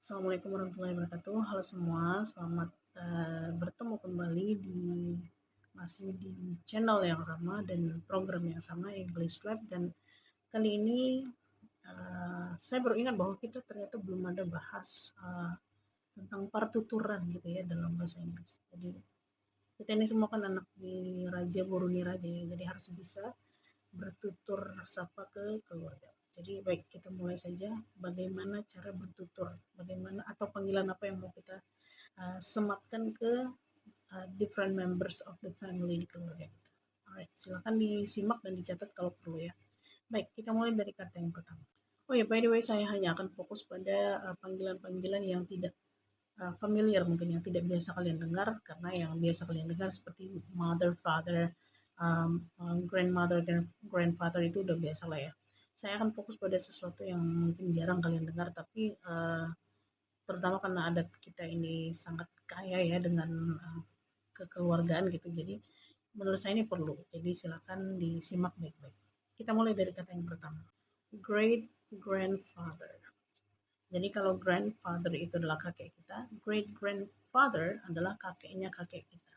Assalamualaikum warahmatullahi wabarakatuh. Halo semua, selamat bertemu kembali masih di channel yang sama dan program yang sama English Lab, dan kali ini saya baru ingat bahwa kita ternyata belum ada bahas tentang partuturan gitu ya dalam bahasa Inggris. Jadi kita ini semua kan anak di Raja Boruni Raja ya, jadi harus bisa bertutur sapa ke keluarga. Jadi baik, kita mulai saja. Bagaimana cara bertutur, bagaimana atau panggilan apa yang mau kita sematkan ke different members of the family di keluarga kita. Alright, silakan disimak dan dicatat kalau perlu ya. Baik, kita mulai dari kata yang pertama. Oh ya, by the way, saya hanya akan fokus pada panggilan-panggilan yang tidak familiar, mungkin yang tidak biasa kalian dengar, karena yang biasa kalian dengar seperti mother, father, grandmother, dan grandfather itu udah biasa lah ya. Saya akan fokus pada sesuatu yang mungkin jarang kalian dengar, tapi terutama karena adat kita ini sangat kaya ya dengan kekeluargaan gitu. Jadi menurut saya ini perlu. Jadi silakan disimak baik-baik. Kita mulai dari kata yang pertama. Great grandfather. Jadi kalau grandfather itu adalah kakek kita, great grandfather adalah kakeknya kakek kita.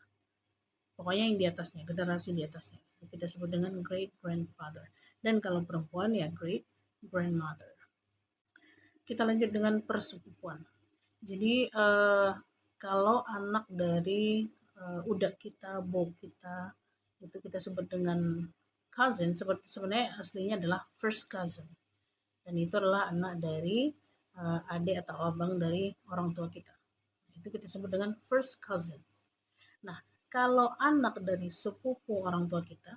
Pokoknya yang di atasnya, generasi di atasnya. Kita sebut dengan great grandfather. Dan kalau perempuan ya great grandmother. Kita lanjut dengan persepupuan. Jadi kalau anak dari udak kita, bob kita, itu kita sebut dengan cousin. Sebenarnya aslinya adalah first cousin. Dan itu adalah anak dari adik atau abang dari orang tua kita. Itu kita sebut dengan first cousin. Nah, kalau anak dari sepupu orang tua kita,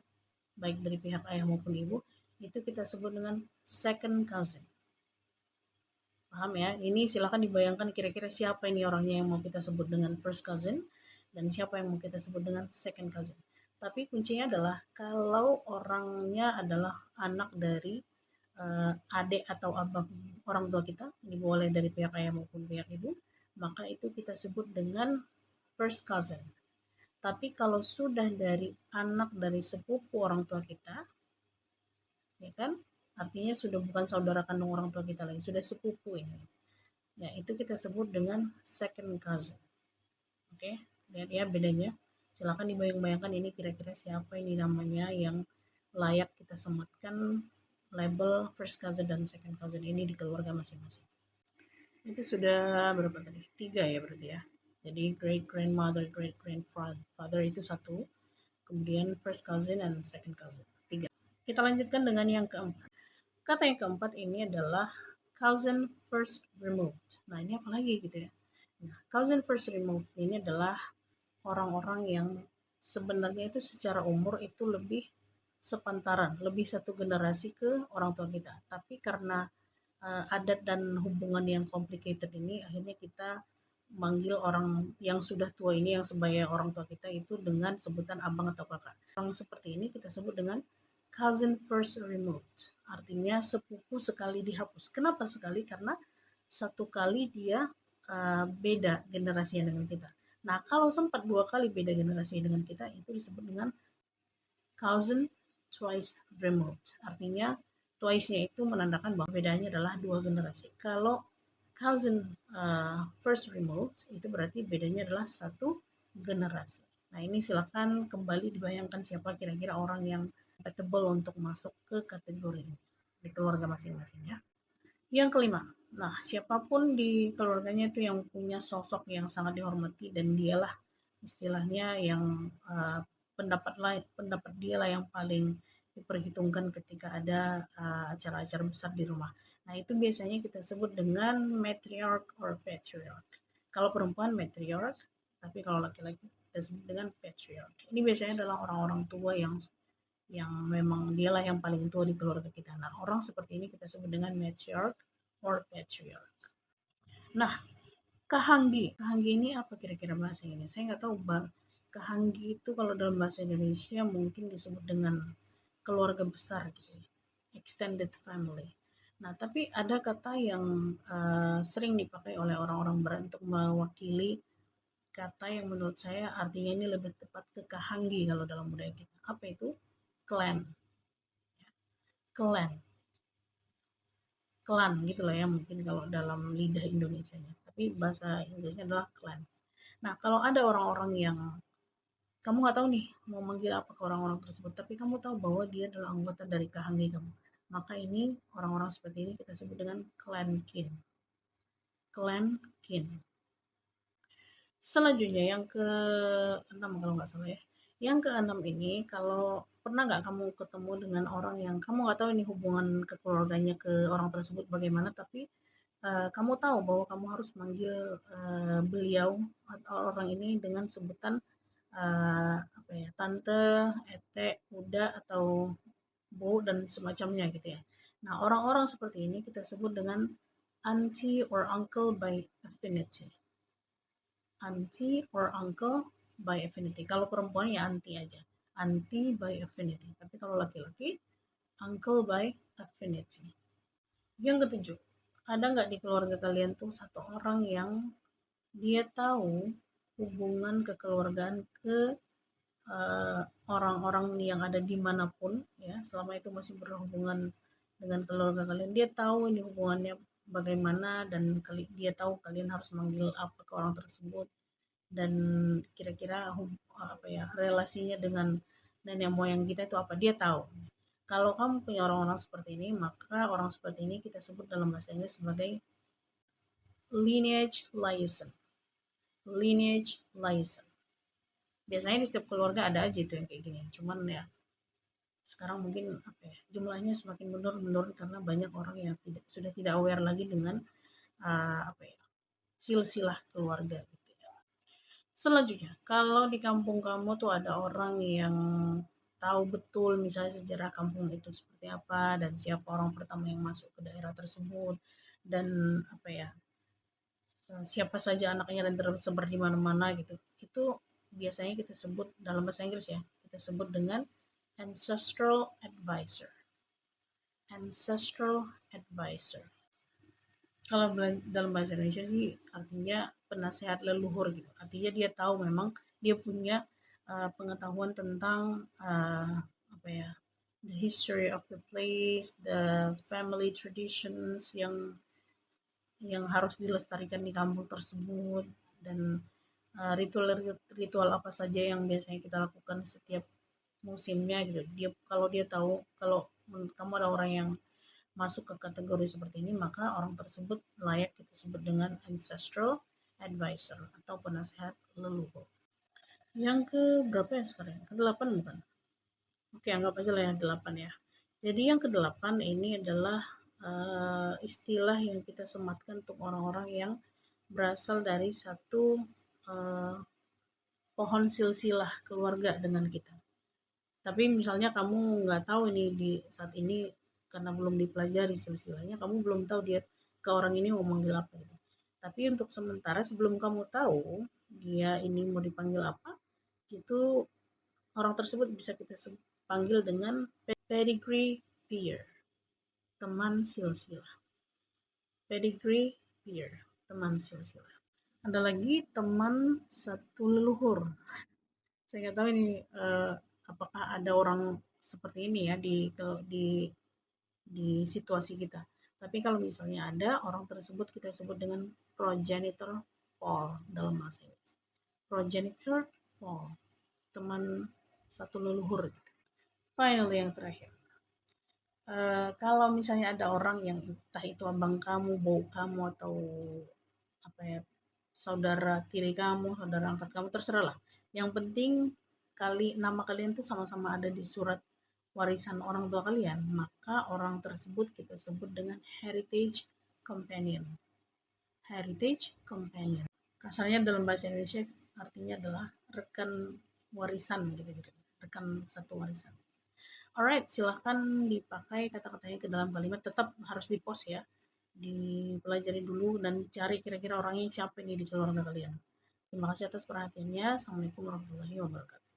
baik dari pihak ayah maupun ibu, itu kita sebut dengan second cousin. Paham ya? Ini silakan dibayangkan kira-kira siapa ini orangnya yang mau kita sebut dengan first cousin dan siapa yang mau kita sebut dengan second cousin. Tapi kuncinya adalah kalau orangnya adalah anak dari adik atau abang orang tua kita, ini boleh dari pihak ayah maupun pihak ibu, maka itu kita sebut dengan first cousin. Tapi kalau sudah dari anak dari sepupu orang tua kita, ya kan, artinya sudah bukan saudara kandung orang tua kita lagi, sudah sepupu ini. Ya, itu kita sebut dengan second cousin. Oke, lihat ya bedanya. Silakan dibayang-bayangkan ini kira-kira siapa ini namanya yang layak kita sematkan label first cousin dan second cousin ini di keluarga masing-masing. Itu sudah berapa tadi? 3 ya berarti ya. Jadi great grandmother, great grandfather itu satu, kemudian first cousin dan second cousin. 3. Kita lanjutkan dengan yang keempat. Kata yang keempat ini adalah cousin first removed. Nah, ini apa lagi gitu ya. Nah, cousin first removed ini adalah orang-orang yang sebenarnya itu secara umur itu lebih sepantaran, lebih satu generasi ke orang tua kita. Tapi karena adat dan hubungan yang complicated ini, akhirnya kita manggil orang yang sudah tua ini, yang sebaya orang tua kita itu dengan sebutan abang atau kakak. Orang seperti ini kita sebut dengan cousin first removed. Artinya sepupu sekali dihapus. Kenapa sekali? Karena satu kali dia beda generasinya dengan kita. Nah, kalau sempat dua kali beda generasi dengan kita, itu disebut dengan cousin twice removed. Artinya twice-nya itu menandakan bahwa bedanya adalah dua generasi. Kalau cousin first removed itu berarti bedanya adalah satu generasi. Nah, ini silakan kembali dibayangkan siapa kira-kira orang yang compatible untuk masuk ke kategori ini di keluarga masing-masing ya. Yang kelima, nah siapapun di keluarganya itu yang punya sosok yang sangat dihormati dan dialah istilahnya yang pendapat dialah yang paling diperhitungkan ketika ada acara-acara besar di rumah. Nah, itu biasanya kita sebut dengan matriarch or patriarch. Kalau perempuan matriarch, tapi kalau laki-laki kita sebut dengan patriarch. Ini biasanya adalah orang-orang tua yang memang dialah yang paling tua di keluarga kita. Nah, orang seperti ini kita sebut dengan matriarch or patriarch. Nah, kahanggi. Kahanggi ini apa kira-kira bahasa ini? Saya nggak tahu, Bang. Kahanggi itu kalau dalam bahasa Indonesia mungkin disebut dengan keluarga besar gitu ya. Extended family. Nah, tapi ada kata yang sering dipakai oleh orang-orang Barat untuk mewakili kata yang menurut saya artinya ini lebih tepat ke kahanggi kalau dalam budaya kita. Apa itu? Clan. Clan. klan gitu lah ya mungkin kalau dalam lidah Indonesianya. Tapi bahasa Inggrisnya adalah clan. Nah, kalau ada orang-orang yang kamu nggak tahu nih mau manggil apa ke orang-orang tersebut, tapi kamu tahu bahwa dia adalah anggota dari kahanggi kamu. Maka ini orang-orang seperti ini kita sebut dengan clan kin. Clan kin. Selanjutnya yang ke-6 kalau nggak salah ya. Yang ke-6 ini kalau pernah nggak kamu ketemu dengan orang yang kamu nggak tahu ini hubungan kekeluarganya ke orang tersebut bagaimana, tapi kamu tahu bahwa kamu harus manggil beliau atau orang ini dengan sebutan apa ya, tante, ete, uda atau bu dan semacamnya gitu ya. Nah, orang-orang seperti ini kita sebut dengan auntie or uncle by affinity. Auntie or uncle by affinity. Kalau perempuan ya auntie aja. Auntie by affinity. Tapi kalau laki-laki, uncle by affinity. Yang ketujuh, ada nggak di keluarga kalian tuh satu orang yang dia tahu hubungan kekeluargaan ke orang-orang yang ada dimanapun ya, selama itu masih berhubungan dengan keluarga kalian, dia tahu ini hubungannya bagaimana dan dia tahu kalian harus manggil apa ke orang tersebut dan kira-kira apa ya relasinya dengan nenek moyang kita itu apa dia tahu. Kalau kamu punya orang-orang seperti ini, maka orang seperti ini kita sebut dalam bahasa Inggris sebagai lineage liaison. Lineage liaison. Biasanya di setiap keluarga ada aja itu yang kayak gini. Cuman ya sekarang mungkin apa ya, jumlahnya semakin menurun karena banyak orang yang sudah tidak aware lagi dengan apa ya, silsilah keluarga gitu ya. Selanjutnya, kalau di kampung kamu tuh ada orang yang tahu betul misalnya sejarah kampung itu seperti apa dan siapa orang pertama yang masuk ke daerah tersebut dan apa ya, siapa saja anaknya dan tersebar di mana-mana gitu. Itu biasanya kita sebut dalam bahasa Inggris ya, kita sebut dengan ancestral advisor. Ancestral advisor. Kalau dalam bahasa Indonesia sih artinya penasehat leluhur gitu. Artinya dia tahu memang dia punya pengetahuan tentang apa ya, the history of the place, the family traditions yang harus dilestarikan di kampung tersebut dan ritual apa saja yang biasanya kita lakukan setiap musimnya gitu. Kalau dia tahu kalau kamu ada orang yang masuk ke kategori seperti ini, maka orang tersebut layak kita sebut dengan ancestral advisor atau penasehat leluhur. Yang ke berapa ya sekarang? Ke-8 bukan? Oke, anggap aja lah yang 8 ya. Jadi yang ke-8 ini adalah istilah yang kita sematkan untuk orang-orang yang berasal dari satu pohon silsilah keluarga dengan kita. Tapi misalnya kamu nggak tahu ini di saat ini karena belum dipelajari silsilahnya, kamu belum tahu dia ke orang ini mau manggil apa gitu. Tapi untuk sementara sebelum kamu tahu dia ini mau dipanggil apa, itu orang tersebut bisa kita panggil dengan pedigree peer, teman silsilah. Pedigree peer, teman silsilah. Ada lagi teman satu leluhur. Saya nggak tahu ini apakah ada orang seperti ini ya di situasi kita. Tapi kalau misalnya ada orang tersebut kita sebut dengan progenitor Paul dalam bahasa Inggris. Progenitor Paul, teman satu leluhur. Finally yang terakhir. Kalau misalnya ada orang yang entah itu abang kamu, bau kamu atau apa ya, saudara tiri kamu, saudara angkat kamu, terserah lah. Yang penting nama kalian tuh sama-sama ada di surat warisan orang tua kalian, maka orang tersebut kita sebut dengan heritage companion. Heritage companion. Kasarnya dalam bahasa Indonesia artinya adalah rekan warisan gitu, rekan satu warisan. Alright, silahkan dipakai kata-katanya ke dalam kalimat. Tetap harus di-post ya. Dipelajari dulu dan cari kira-kira orangnya siapa ini di keluarga kalian. Terima kasih atas perhatiannya. Assalamualaikum warahmatullahi wabarakatuh.